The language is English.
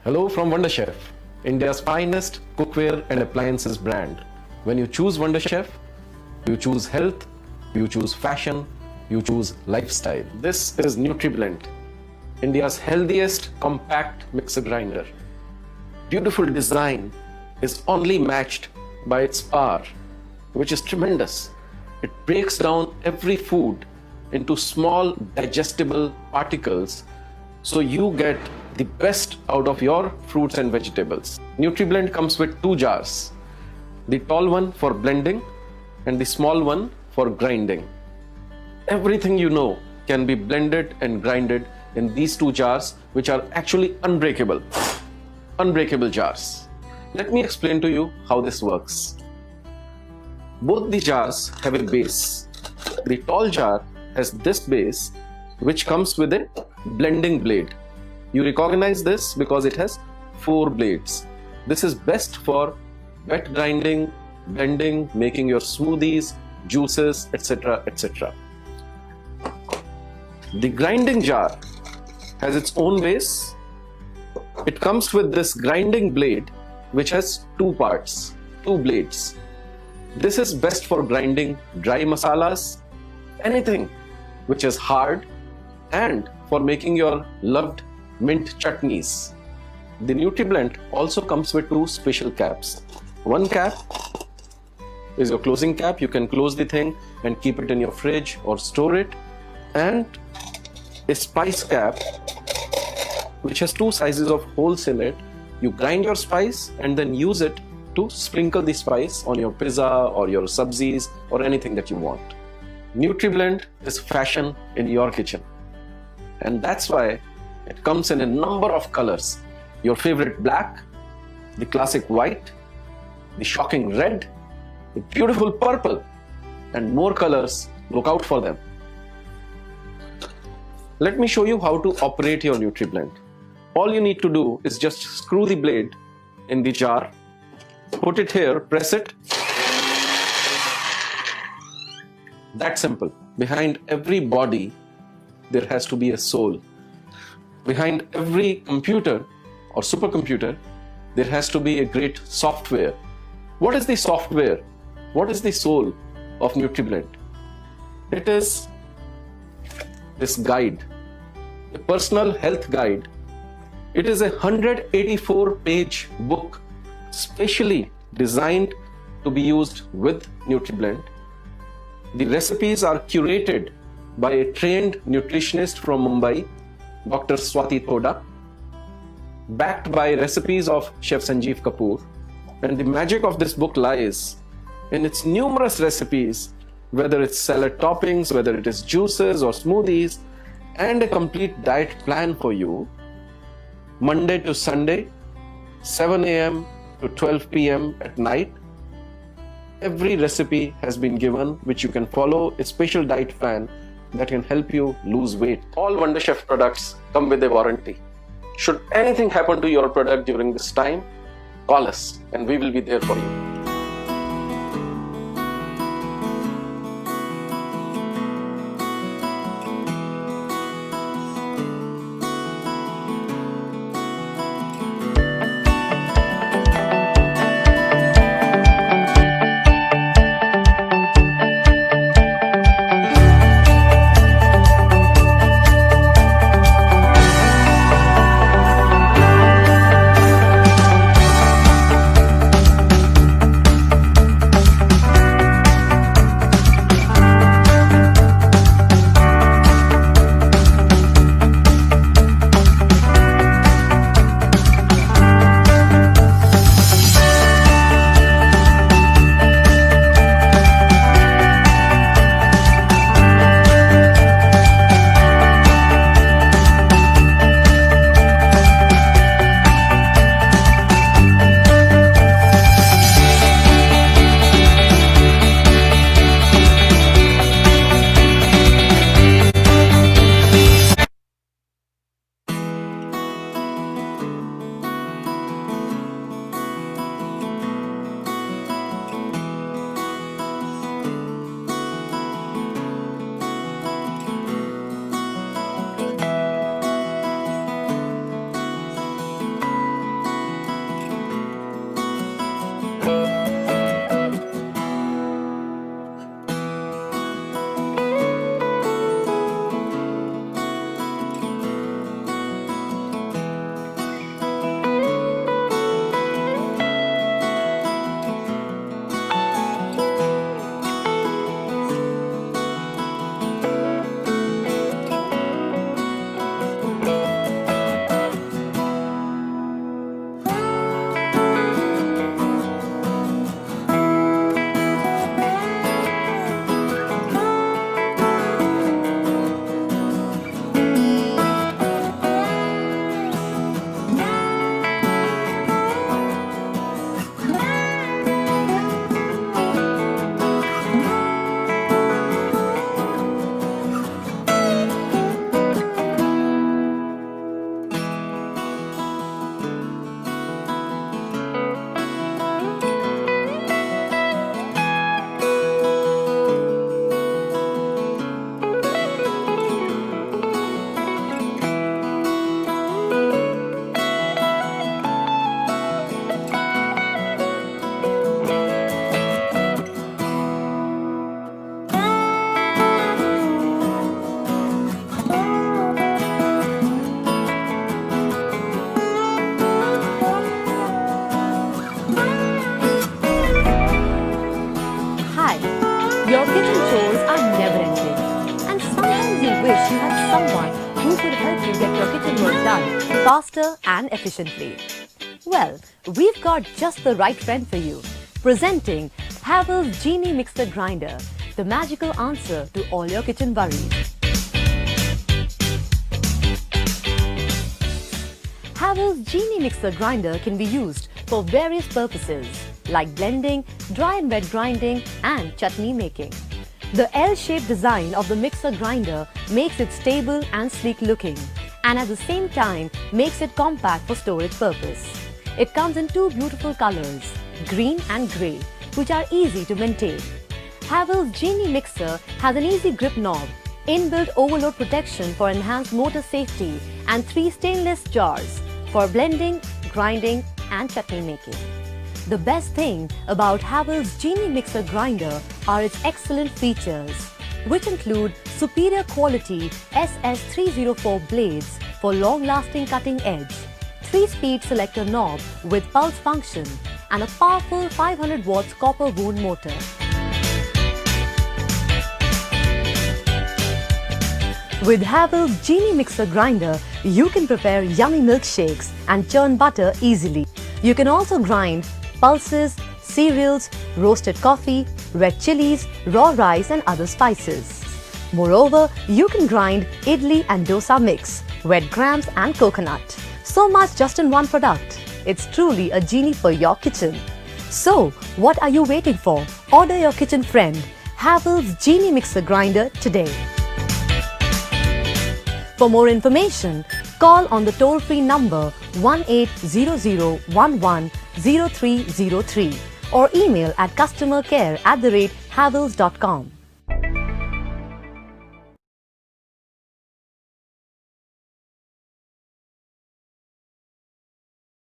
Hello from Wonder Chef, India's finest cookware and appliances brand. When you choose Wonder Chef, you choose health, you choose fashion, you choose lifestyle. This is NutriBlend, India's healthiest compact mixer grinder. Beautiful design is only matched by its power, which is tremendous. It breaks down every food into small digestible particles so you get the best out of your fruits and vegetables. NutriBlend comes with two jars, the tall one for blending and the small one for grinding. Everything you know can be blended and grinded in these two jars, which are actually unbreakable jars. Let me explain to you how this works. Both the jars have a base. The tall jar has this base, which comes with a blending blade. You recognize this because it has 4 blades. This is best for wet grinding, blending, making your smoothies, juices, etc. etc. The grinding jar has its own base. It comes with this grinding blade, which has 2 parts, 2 blades. This is best for grinding dry masalas, anything which is hard, and for making your loved mint chutneys. The NutriBlend also comes with 2 special caps. One cap is your closing cap. You can close the thing and keep it in your fridge or store it. And a spice cap, which has 2 sizes of holes in it. You grind your spice and then use it to sprinkle the spice on your pizza or your sabzis or anything that you want. NutriBlend is fashion in your kitchen. And that's why it comes in a number of colors. Your favorite black, the classic white, the shocking red, the beautiful purple, and more colors. Look out for them. Let me show you how to operate your NutriBlend. All you need to do is just screw the blade in the jar, put it here, press it. That's simple. Behind every body, there has to be a soul. Behind every computer or supercomputer, there has to be a great software. What is the software? What is the soul of NutriBlend? It is this guide, a personal health guide. It is a 184-page book specially designed to be used with NutriBlend. The recipes are curated by a trained nutritionist from Mumbai, Dr. Swati Thoda, backed by recipes of Chef Sanjeev Kapoor. And the magic of this book lies in its numerous recipes, whether it's salad toppings, whether it is juices or smoothies, and a complete diet plan for you, Monday to Sunday, 7 a.m. to 12 p.m. at night. Every recipe has been given, which you can follow a special diet plan that can help you lose weight. All Wonder Chef products come with a warranty. Should anything happen to your product during this time, call us and we will be there for you. Your kitchen chores are never-ending, and sometimes you wish you had someone who could help you get your kitchen work done faster and efficiently. Well, we've got just the right friend for you. Presenting Havells Genie Mixer Grinder, the magical answer to all your kitchen worries. Havells Genie Mixer Grinder can be used for various purposes like blending, dry and wet grinding and chutney making. The L-shaped design of the mixer grinder makes it stable and sleek looking, and at the same time makes it compact for storage purpose. It comes in two beautiful colors, green and grey, which are easy to maintain. Havells Genie Mixer has an easy grip knob, inbuilt overload protection for enhanced motor safety, and 3 stainless jars for blending, grinding and chutney making. The best thing about Havells Genie Mixer Grinder are its excellent features, which include superior quality SS304 blades for long-lasting cutting edge, 3-speed selector knob with pulse function, and a powerful 500 watts copper wound motor. With Havells Genie Mixer Grinder, you can prepare yummy milkshakes and churn butter easily. You can also grind pulses, cereals, roasted coffee, red chilies, raw rice and other spices. Moreover, you can grind idli and dosa mix, wet grams and coconut. So much just in one product. It's truly a genie for your kitchen. So, what are you waiting for? Order your kitchen friend, Havells Genie Mixer Grinder today. For more information, call on the toll-free number 1800110303 or email at customercare@havells.com.